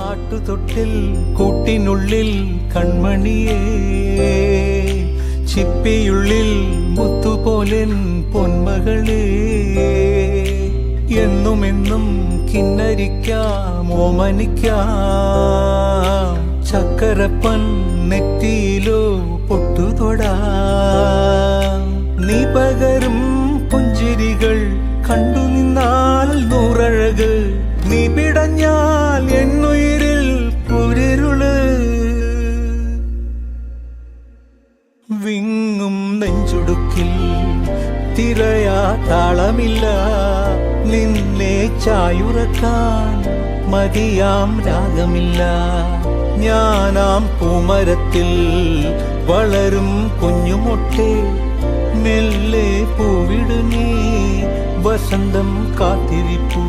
ആട്ടുതൊട്ടിൽ കൂട്ടിനുള്ളിൽ കൺമണിയേ, ചിപ്പിയുള്ളിൽ മുത്തുപോലെൻ പൊന്മകളേ, എന്നുമെന്നും കിന്നരിക്കാം ഓമനിക്കാം, ചക്കരപ്പൻ നെറ്റിയിലോ പൊട്ടുതൊടാം. നീ പകരും പുഞ്ചിരികൾ കണ്ടു നിന്നാൽ നൂറഴക്, നീ പിടഞ്ഞാൽ എന്നുയിരിൽ പുരിരുള്. വിങ്ങും നെഞ്ചുടുക്കിൽ തിരയാ താളമില്ല, നിന്നെ ചായുറക്കാൻ മതിയാം രാഗമില്ല. ഞാനാം പൂമരത്തിൽ വളരും കുഞ്ഞുമൊട്ടെ, മെല്ലെ പൂവിടു നീ വസന്തം കാത്തിരിപ്പൂ.